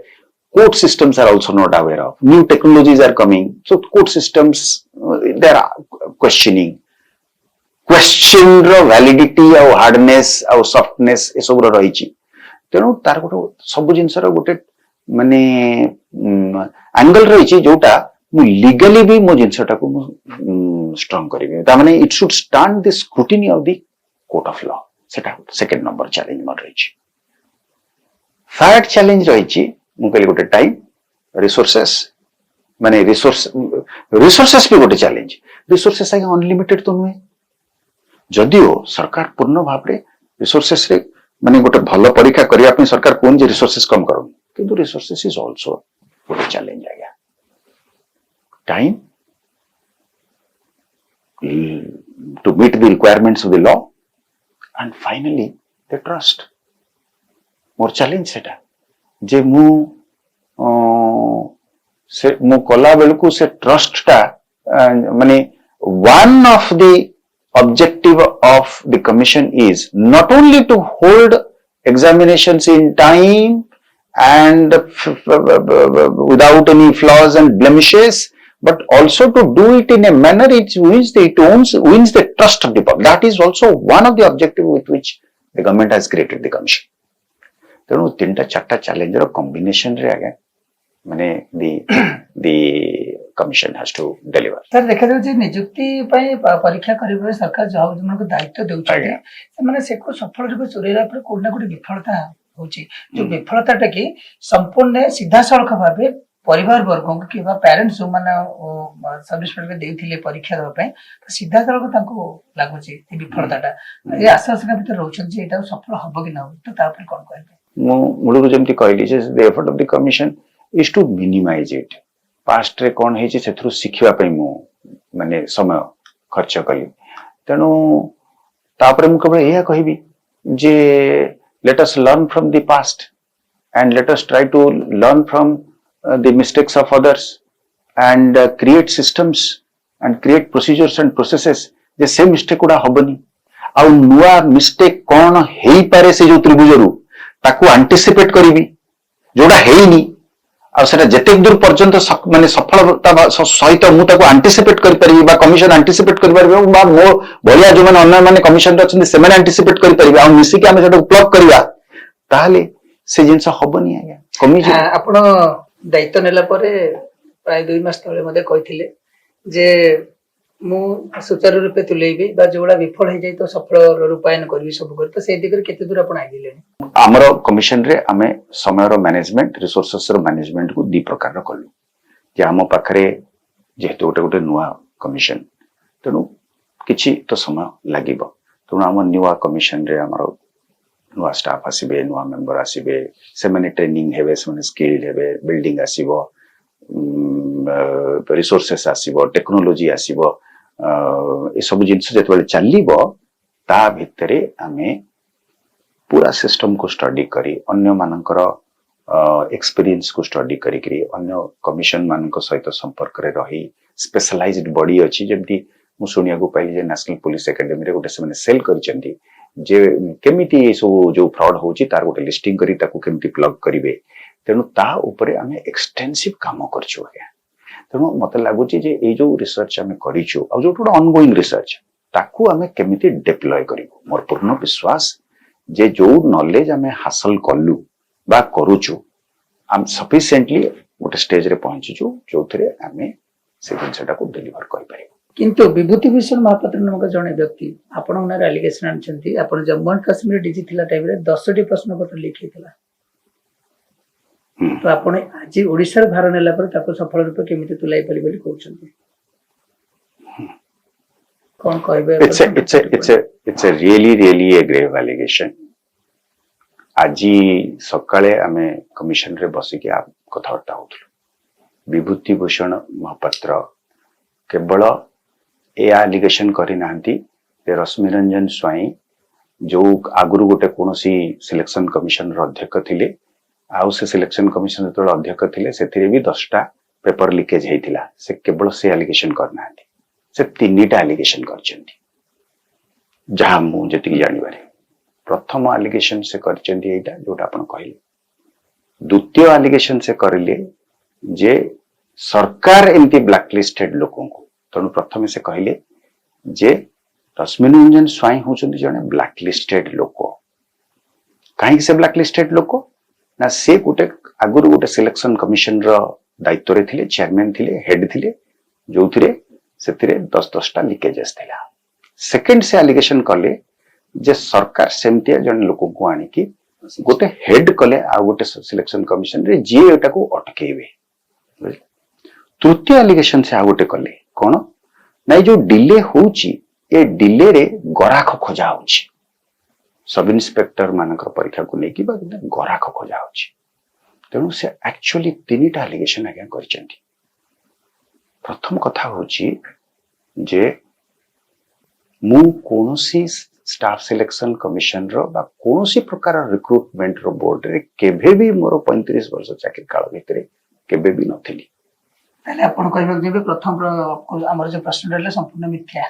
court systems are also not aware of new technologies are coming so court systems they are question ro validity au hardness au softness e सब रो रहिची तेनु तार गोटे सब जिंस रो गोटे माने angle रहिची जोटा मु legally भी मो जिंसटा को स्ट्रांग करिवे ता माने it should stand the scrutiny of the court of law सेटा सेकंड नंबर चैलेंज मर रहिची थर्ड चैलेंज रहिची मु कहली गोटे टाइम रिसोर्सेस माने रिसोर्सेस भी गोटे चैलेंज रिसोर्सेस आगे अनलिमिटेड तो नुए जदियो सरकार पूर्ण भाव रे रिसोर्सेस रे माने गोटे भलो परीक्षा करिया पे सरकार कोन जे रिसोर्सेस कम करू किंतु रिसोर्सेस इज आल्सो गोटे चैलेंज आगे time to meet the requirements of the law and finally the trust more challenge seta je mu kala belku se trust ta mane one of the objective of the commission is not only to hold examinations in time and without any flaws and blemishes but also to do it in a manner it wins the trust of the public. That is also one of the objectives with which the government has created the commission. तेणु 3-4टा challenge combination रे आगे माने the commission has to deliver. Sir देखा जाଉଛି नियुक्ति ପାଇଁ परीक्षा କରିବା सरकार जॉब जनको दायित्व देउଛନ୍ତି ସେମାନେ सेको सफल रूप चुरेला पर कोड ना कोड विफलता होची जो विफलताटा कि संपूर्ण सीधा सड़क भाबे परिवार वर्गों को किबा पेरेंट्स जो माने सब इंस्पेक्टर देउथिले परीक्षा देबा ପାଇଁ तो सीधा सड़क ताको लागुची ए विफलताटा ए आशासका भीतर रहउछन जे एटा सफल हबो कि ना तो ता पर कोन कहबे। मु मुळु जेमति कहली जे the effort of the commission is to minimize it. Past रे कोन हेछि सेथरु शिखिबा पई मु माने समय खर्च कली तेणु तापर मु केवल एया कहबी जे let us learn from the past and let us try to learn from the mistakes of others and create systems and create procedures and processes जे से मिस्टेक गुड़ा हबनी आ नुआ मिस्टेक कौन हेई पारे से जो त्रिभुजरु ताकू एंटिसिपेट करिवि जोड़ा हेइनी आ सेटा जते दूर पर्यंत माने सफलता सहित मु ताकू एंटिसिपेट करि परिबि बा कमिशन एंटिसिपेट करि परिबि बा मो बलिया जो माने अन्य माने कमिशन रे अछन सेमाने एंटिसिपेट करि परिबि आ मिसी के हम सेटा प्लग करिवा ताहले से जिंस हबनी आज्ञा कमिशन आपण दायित्व नेला परे प्राय 2 मास तळे मध्ये कहिथिले जे मु सुचारू रूपे तुलेबी बा जोड़ा विफल हे जाय तो सफल रूपायन करबी सब कर तो से दिगर केते दूर आपण आगिले हमरो कमिशन रे हमें समय रो मैनेजमेंट रिसोर्सेस रो मैनेजमेंट को दी प्रकार रो कलु जे हम पाखरे जेहेतु गोटे नुआ कमिशन तेणु किछि तो समय लागिबो तेणु हम नुआ कमिशन रे हमरो नुआ स्टाफ आसीबे नुआ मेंबर आसीबे से माने ट्रेनिंग हेबे से माने स्किल्ड हेबे बिल्डिंग आसीबो रिसोर्सेस आसीबो टेक्नोलॉजी आसीबो ए सब जिनस जेतबेले चलीबो ता भितरे हमें पूरा सिस्टम को स्टडी करी अन्य मानकर एक्सपीरियंस को स्टडी करी करी अन्य कमिशन मानक सहित संपर्क रे रही स्पेशलाइज्ड बॉडी अछि जेमति मु सुनिया को पाइली जे नेशनल पुलिस एकेडमी रे गोटे से सेल करिसेंती जे केमिति सो जो फ्रॉड होची तार गोटे लिस्टिंग करी ताकू केमिति प्लग करिवे तेणु ता ऊपर आमे एक्सटेंसिव काम करछु आज्ञा तेणु मते लागुची जे ए जो रिसर्च आमे करिछु आ जो ऑनगोइंग रिसर्च ताकू आमे केमिति डिप्लॉय करिवो मोर पूर्ण विश्वास जे जो नॉलेज आमे हासिल कलु बा करूछु हम सफिशिएंटली गोटे स्टेज रे पहुंचीछु जोथरे आमे से जिनसटा को डिलीवर करि पारिबो। किंतु विभूति भूषण महापात्र नामक जने व्यक्ति आपण उनार एलिगेशन आनछंती आपण जम्मू एंड कश्मीर डीजी थिला टाइम रे 10 टी प्रश्न पत्र लिखिथिला तो आपण आज ओडिसा भार नेला पर ताको सफल रूप केमिति तुलाई परि बोली कहउछंती कोन कहबे। it's a really a grave allegation। आज सकाळे आमे कमिशन रे बसी के आप कथाटा होतलो विभूति भूषण महापात्र केवल ए एलिगेशन करि नांती जे रश्मि रंजन स्वाई जो आगुरु गोटे कोनोसी सिलेक्शन कमिशन रो अध्यक्ष थिले आउ से सिलेक्शन कमिशन तो अध्यक्ष थिले सेथिरे भी 10टा पेपर लीकेज हेतिला से केवल से एलिगेशन करनांती से 3टा एलिगेशन करचंती जहां मु जति जानि बारे प्रथम एलिगेशन से करचंती एटा जोटा आपण कहले द्वितीय एलिगेशन से करले जे सरकार एमती ब्लैकलिस्टेड लोकों को तनु प्रथम से कहले जे रश्मि रंजन स्वाई होचंती जने ब्लैकलिस्टेड लोको काहे से ब्लैकलिस्टेड लोको ना से गोटे आगुरु गोटे सिलेक्शन कमिशन रो दायित्व रे थिले चेयरमैन थिले हेड थिले जोथिरे सेतिरे 10-10टा लीकेजेस थिला। सेकंड से एलिगेशन कले जे सरकार सेमतिया जन लोक को आनी कि गोटे हेड कले आ गोटे सिलेक्शन कमिशन रे जे एटा को अटकेबे। तृतीय एलिगेशन से आ गोटे कले कोन नै जो डिले होची ए डिले रे गराख खोजा होची सब इंस्पेक्टर मानकर परीक्षा को लेकी बा गराख खोजा होची तेणु से एक्चुअली 3टा एलिगेशन आज्ञा करचंती। प्रथम कथा होची जे मु कोनोसी स्टाफ सिलेक्शन कमिशन रो बा कोनोसी प्रकार रिक्रूटमेंट रो बोर्ड रे केबे भी मोर 35 वर्ष चाकरी काल भितरे केबे भी नथिली ताले आपण कहबो जे प्रथम हमर जे प्रश्न रहले संपूर्ण मिथ्या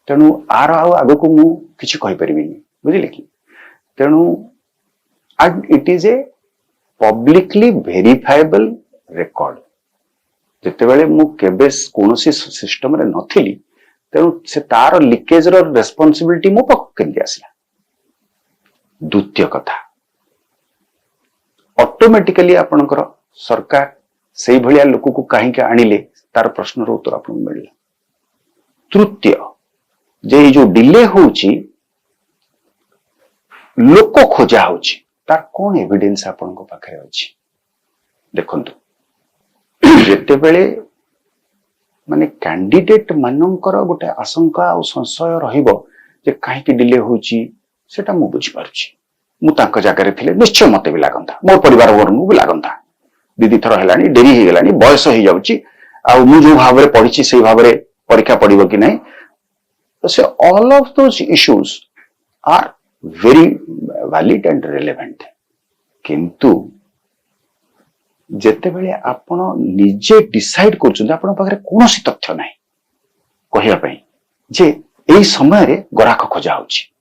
तेणु आर आगो को मु किछि कहि परिबिनी बुझिले कि तेणु it is a publicly verifiable record जेतेबेले मु केबे कोनोसी सिस्टम रे नथिली तेणु से तार लीकेज रो रेस्पोंसिबिलिटी मो पक केंदी आसला द्वितीय कथा ऑटोमेटिकली आपणकर सरकार से भलिया लोक को कहीं आनिले तार प्रश्नर उत्तर आपको मिलला। तृतीय जे जो डिले होची लोक खोजा होची तार कौन एविडेंस आपनको पाखरे अछि देखंतु जेते बेले माने कैंडिडेट मानकर गोटे आशंका और संशय रहिबो जे काहे डिले होची सेटा मु बुझी पारुची मु तांका जागारे थिले निश्चय मते भी लागंता मोर परिवार वर्ग भी लागंता दीदी थर हेलानी डेरी हे गेलानी बयस हो जाउची आ मु जो भाव रे पढिची सेही भाव रे परीक्षा पड़िबो कि नहीं तो से all of those issues are very valid and relevant किंतु जेते बेले आपण निजे डिसाइड करछन आपण पाखरे कोनोसी तथ्य नाही कहिया पई जे एई समय रे गराख खोजा होची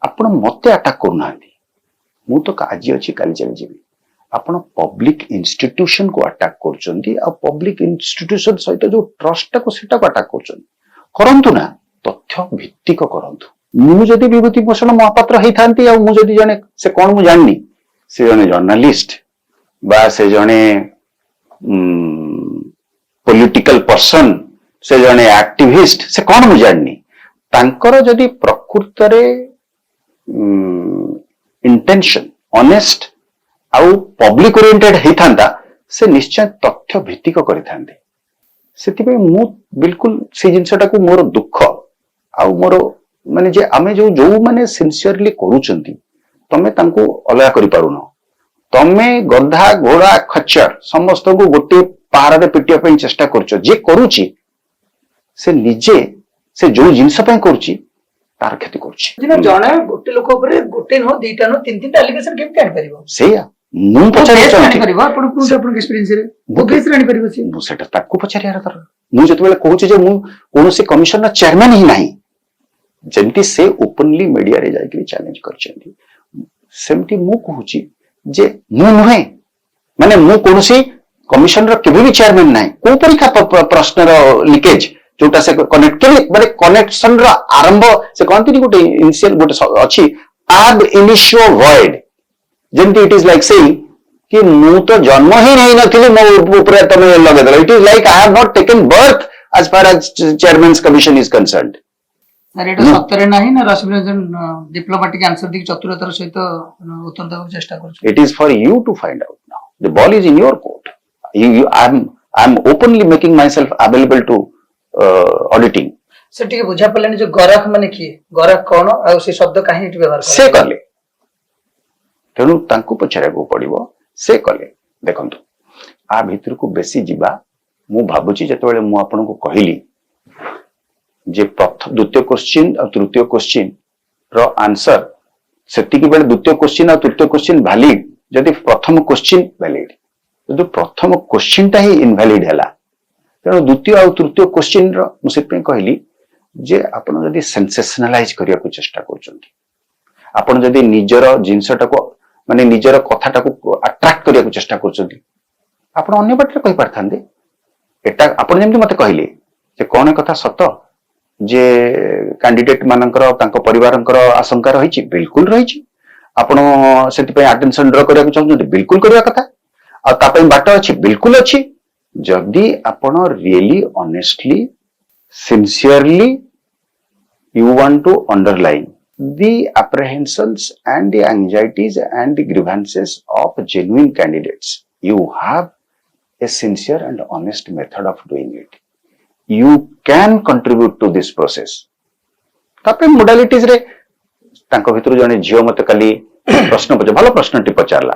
आपण मते अटैक करना मु तो आज अच्छी काली चली जीवी आपण पब्लिक इंस्टीट्यूशन को अटैक करछंती आ पब्लिक इंस्टीट्यूशन सहित जो ट्रस्ट को सेटा को अटैक करंतु ना तथ्य भित्तिक करंतु मु जदी विभूति भूषण महापात्र हेई थांती आ मु जदी जने से कोन मु जाननी से जने जर्नलिस्ट बा से जने पॉलिटिकल पर्सन से जने एक्टिविस्ट से कोन मु जाननी तांकर जदी प्रकृत रे इंटेंशन ऑनेस्ट आउ पब्लिक ओरिएंटेड हेई थांता से निश्चय तथ्य भित्तिक करि थांते सेति पे मु बिल्कुल से जिंसटा को मोर दुख आउ मोर माने जे आमे जो जो माने सिंसियरली करूचंती तमे तांको अलगा करि पारुनो तमे गधा घोड़ा खच्चर समस्त को गोटे पार रे पिटिया पे चेष्टा करछो जे करूची से निजे से जो जिंस पे करूची तार क्षति करूची जने गोटे लोक ऊपर गोटे न दुईटा न तीन तीन एलिगेशन केम काढ परिबो सेया मु पचारि चाहती परिबो आपण को आपण एक्सपीरियंस रे वो केस राणी परिबो छी मु सेटा ताकू पचारियार कर मु जते बेले कहूची जे मु कोनोसी कमिशन ना चेयरमैन ही नाही जेंति से ओपनली मीडिया रे जाई के चैलेंज करछंती सेमति मु कहूची जे मु नहे माने मु कोनोसी कमिशन रो केबे भी चेयरमैन नाही को परीक्षा प्रश्न रो लीकेज जोटा से कनेक्ट के माने कनेक्शन रो आरंभ से कहंती गोटे इनिशियल गोटे अछि ab initio void जेंति इट इज लाइक सेइंग कि मु तो जन्म ही नहीं नथिले मो ऊपर तमे लगे दलो it is like I have not taken birth as far as chairman's commission is concerned sir एटा सत्तरे नाही ना रश्मिरंजन डिप्लोमेटिक आंसर दी चतुरतार सहित उत्तर देबाक चेष्टा करछ it is for you to find out now the ball is in your court I'm openly making myself available to auditing sir ठीक बुझा पड़लानी जो गराख माने की गराख कोन आ से शब्द काहे इट व्यवहार से कले तेणु तांको पछरे को पड़िबो से कले देखंतु आ भीतर को बेसी जीवा मु भाबुची जतबेले मु आपन को कहिली जे प्रथम द्वितीय क्वेश्चन और तृतीय क्वेश्चन रो आंसर सेति की बेले द्वितीय क्वेश्चन और तृतीय क्वेश्चन वैलिड जदि प्रथम क्वेश्चन वैलिड तो प्रथम क्वेश्चन ता ही इनवैलिड हला तेणु द्वितीय और तृतीय क्वेश्चन रो मु सेति कहली जे आपण जदि सेंसेशनलाइज करिया को चेष्टा करचंती आपण जदि निजर जिंसटा को माने निजर कथाटा को अट्रैक्ट करिया को चेष्टा करचंती आपण अन्य बाटरे कहि पारथांदे एटा आपण जेमति मते कहले जे कोन कथा सत जे कैंडिडेट मानकर तांको परिवारंकर आशंका रहिछि बिल्कुल रहिछि आपण सेति पे अटेंशन ड्रा करिया को चाहछन्ती बिल्कुल करिया कथा आ ता पे बाट अछि बिल्कुल अछि जदि आपण really honestly sincerely you want to underline the apprehensions and the anxieties and the grievances of genuine candidates. You have a sincere and honest method of doing it. You can contribute to this process. तापे modalities रे तांको भितर जने झियो मते काली प्रश्न पछ भलो प्रश्न टी पचारला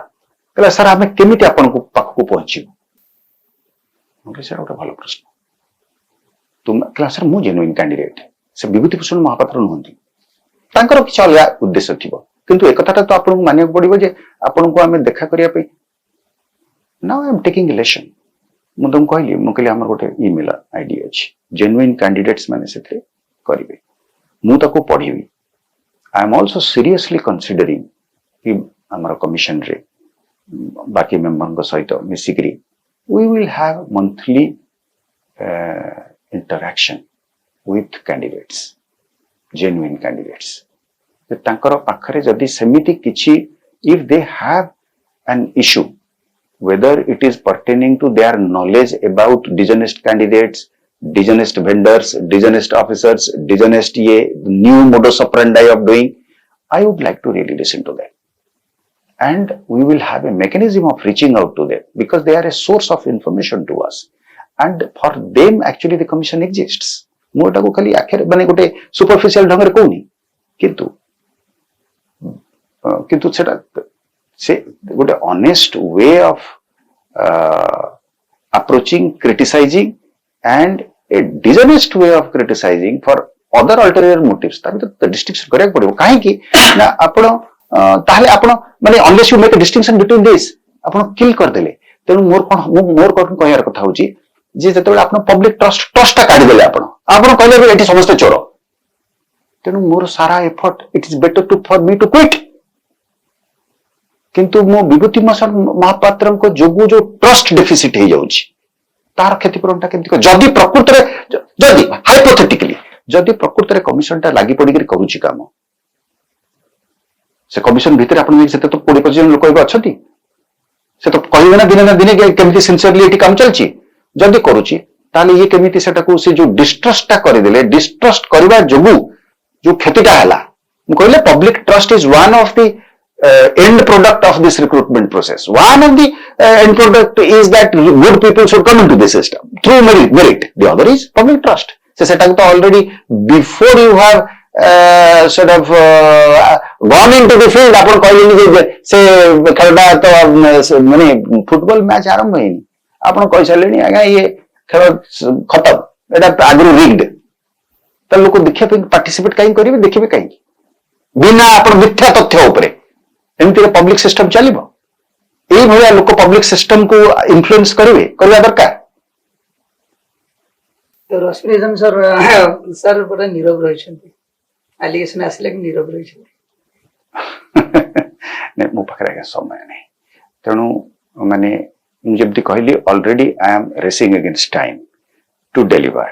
कहला सर हमें केमिति आपन को पाख को पहुंचिबो ओके सर ओटा भलो प्रश्न तुम कहला सर मु जेन्युइन कैंडिडेट से विभूति भूषण महापात्र नुहंती तांकर किछ अलगा उद्देश्य थिबो किंतु एक कथाटा तो आपन को मानिया पड़िबो जे आपन को हमें देखा करिया पे now I am taking election मु तुम कहली हमर गोटे ईमेल आईडी अछि जेन्युइन कैंडिडेट्स माने सेते करिवे मु ताको पढिबी I am also seriously considering कि हमर कमिशन रे बाकी मेंबर को सहित मिसिकरी we will have monthly interaction with candidates, genuine candidates. ଯେ ତାଙ୍କର ପାଖରେ ଯଦି ସେମିତି କିଛି if they have an issue whether it is pertaining to their knowledge about dishonest candidates, dishonest vendors, dishonest officers, dishonest new modus operandi of doing, I would like to really listen to them. And we will have a mechanism of reaching out to them because they are a source of information to us. And for them actually the commission exists. ମୁଁ ଏଟାକୁ ଖାଲି ଆଖରେ ମାନେ ଗୋଟେ superficial ଢଙ୍ଗରେ କହୁନି କିନ୍ତୁ ସେଟା ସେ ଗୋଟେ honest we of approaching, criticizing and a dishonest way of criticizing for other ulterior motives ତା ଭିତରେ distinction କରିବାକୁ ପଡିବ କାହିଁକି ନା ଆପଣ ତାହେଲେ ଆପଣ ମାନେ unless you make a distinction between this ଆପଣ kill କରିଦେଲେ ତେଣୁ ମୋର କଣ କହିବାର କଥା ହଉଛି ଯେ ଯେତେବେଳେ ଆପଣ ପବ୍ଲିକ ଟ୍ରଷ୍ଟଟା କାଢିଦେଲେ ଆପଣ କହିଲେ ଏଠି ସମସ୍ତେ ଚୋର ତେଣୁ ମୋର ସାରା ଏଫର୍ଟ ଇଟ୍ ଇଜ ବେଟର ଫର ମି ଟୁ କ୍ୱିଟ୍ କିନ୍ତୁ ମୋ ବିଭୂତି ମହାପାତ୍ରଙ୍କ ଯୋଗୁଁ ଯୋଉ ଟ୍ରଷ୍ଟ ଡେଫିସିଟ୍ ହେଇଯାଉଛି ତାର କ୍ଷତିପୂରଣଟା କେମିତି ଯଦି ପ୍ରକୃତରେ ଯଦି ହାଇପୋଥେଟିକାଲି ଯଦି ପ୍ରକୃତରେ କମିଶନଟା ଲାଗି ପଡିକି କରୁଛି କାମ ସେ କମିଶନ ଭିତରେ ଆପଣ ସେତେ ତ 20-25 ଲୋକ ଏବେ ଅଛନ୍ତି ସେ ତ କହିବେ ନା ଦିନେ କେମିତି ସିନ୍ସିୟରଲି ଏଠି କାମ ଚାଲିଛି ଯଦି କରୁଛି ତାହେଲେ ଇଏ କେମିତି ସେଟାକୁ ସେ ଯୋଉ ଡିଷ୍ଟ୍ରଷ୍ଟଟା କରିଦେଲେ ଡିଷ୍ଟ୍ରଷ୍ଟ କରିବା ଯୋଗୁଁ ଯୋଉ କ୍ଷତିଟା ହେଲା ମୁଁ କହିଲେ public trust is one of the end product of this recruitment process. One of the end product is that good people should come into the system through merit. The other is public trust. So set up already before you have sort of gone into the field. अपन कहले से खेलटा तो माने football match आरंभ होइनी अपन कहि सालेनी आगा ये खेल खत्म एटा आगु रिग्ड त लोक देखिया पे पार्टिसिपेट काई करिवे देखिबे काई बिना अपन मिथ्या तथ्य ऊपर एमती पब्लिक सिस्टम चलिबो एई भलिया लोक पब्लिक सिस्टम को इन्फ्लुएंस करिवे करबा दरकार तो रश्मिरंजन सर बड़ा नीरव रहिसंती एलिगेशन आसले कि नीरव रहिसंती ने मो पाखरे का समय नहीं तेणु माने जेमती कहली already I am racing against time to deliver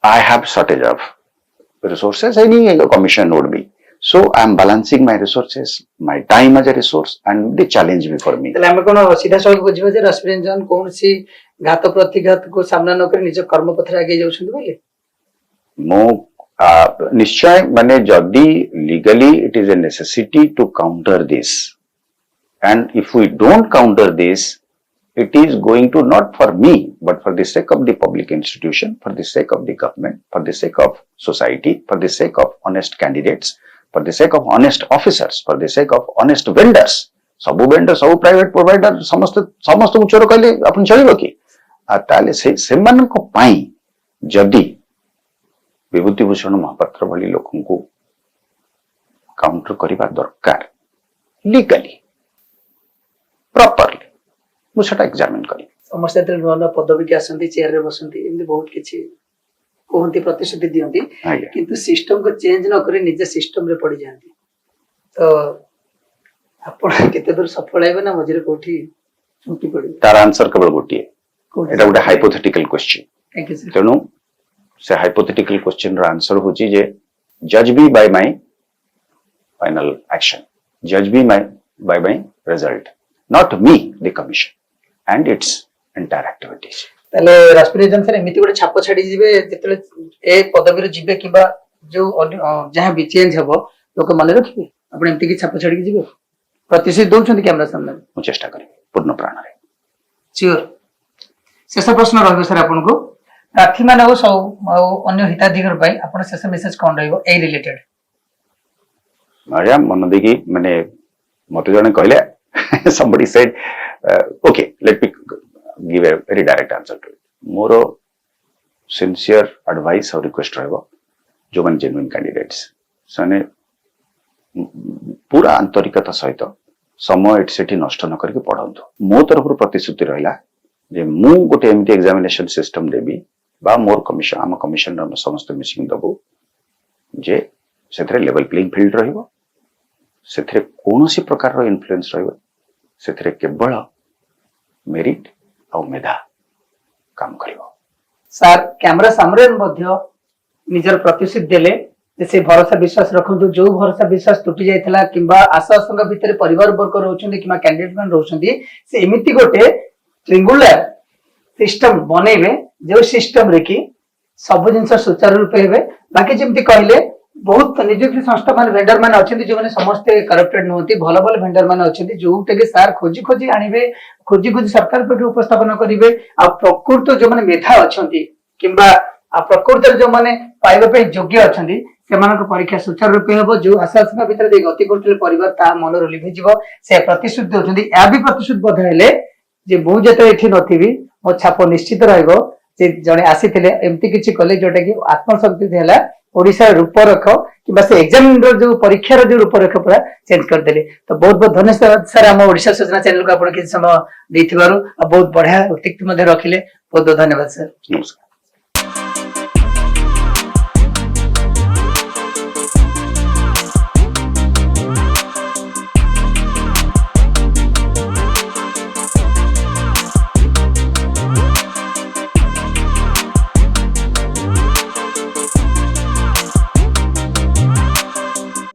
I have shortage of resources any commission would be so I am balancing my resources, my time as a resource and the challenge before me. तले हम कोन सीधा सवाल बुझिबे जे रश्मिरंजन कोन सी घात प्रतिघात को सामना न कर निज कर्म पथरे आगे जाउछन बोले मो निश्चय माने जदी legally it is a necessity to counter this and if we don't counter this it is going to not for me but for the sake of the public institution, for the sake of the government, for the sake of society, for the sake of honest candidates, for the sake of honest officers, for the sake of honest vendors. सबु vendor सबु private provider समस्त चोर कहले अपन चलिबो कि ताले से मान को पाई जदी विभूति भूषण महापात्र भली लोकन को काउंटर करिबा दरकार लीगली प्रॉपरली मु सेटा एग्जामिन करी समस्त न पदवी के आसंती चेयर रे बसंती एमती बहुत किछि कोहंती प्रतिश्रुति दियंती किंतु सिस्टम को चेंज न करे निजे सिस्टम रे पड़ी जांती तो आपण केते दूर सफल हेबे ना मझरे कोठी चुंटी पड़ी तार आंसर केवल गोटिए एटा गोटे hypothetical question thank you sir तेनु से हाइपोथेटिकल क्वेश्चन रो आंसर होची जे जज B bye my final action जज B bye my result not me the commission and its entire activities ताले रश्मिरंजन सर एमिति गोटे छाप छाडी जिवे जेतले ए पदवी रे जिवे किबा जो जहां भी चेंज हबो लोक माने रखिबे आपण एमिति की छाप छाडी जिवे प्रतिशत दोछन कैमरा सामने मु चेष्टा करी पूर्ण प्राण रे श्योर शेष प्रश्न रहबे सर आपन को प्रार्थी माने ओ सब अन्य हिताधिकार पाई आपण शेष मेसेज कोन रहइबो ए रिलेटेड मारिया मन देखि माने मते जने कहले somebody said okay let me give a very direct answer to it more sincere advice और request रहबो जो मन genuine candidates सने पूरा आंतरिकता सहित समय सेठी नष्ट न करके पढंतु मो तरफ प्रतिश्रुति रहला जे मु गोटे एमती एग्जामिनेशन सिस्टम देबी बा मोर कमिशन आम कमिशन समस्त मिसिंग दबो जे सेथरे लेवल प्लेइंग फील्ड रहइबो सेथरे कोनोसी प्रकार रो इन्फ्लुएंस रहइबो सेथरे केवल मेरिट और मेधा काम करिवो सर कैमरा सामने मध्य निजर प्रतिशत देले से भरोसा विश्वास रखु जो भरोसा विश्वास टूटी जाइथिला किंबा आशा आशंका भितर परिवार वर्ग रहउछन्ती किंबा कैंडिडेट मान रहउछन्ती से एमिति गोटे ट्रिंगुलर सिस्टम बनेबे जो सिस्टम रे कि सब जिनस सुचारू रूप हेबे बाकी जेमति कहले बहुत निजुक्ति संस्था मान वेंडर मान अछन्ती जो माने समस्त करप्टेड नहोती भल भल वेंडर मान अछन्ती जो टेके सार खोजी खोजी आनिबे खोजी खोजी सरकार पे उपस्थापन करिवे आ प्रकृत जो माने मेधा अछन्ती किंबा आ प्रकृत जो माने पाइबा पे योग्य अछन्ती सेमानक परीक्षा सुचारू रूप हेबो जो आशा आशंका भितर दे गति करथले परिवार ता मनर लिभि जिवो से प्रतिशुद्ध होछन्ती या भी प्रतिशुद्ध बध हेले जे बो जते एठी नथिबी मो छाप निश्चित रहइबो जे जने आसीथिले एम्ति किछि कले जोटा कि आत्मशक्ति देला ओडिसा रूपरेख कि से एग्जाम जो परीक्षार जो रूपरेख पूरा चेंज कर देले तो बहुत बहुत धन्यवाद सर हम ओडिसा सूचना चैनल को आपण किछि समय देथिबारु बहुत बढ़िया उत्तिक्ति मध्ये रखिले बहुत बहुत धन्यवाद सर नमस्कार।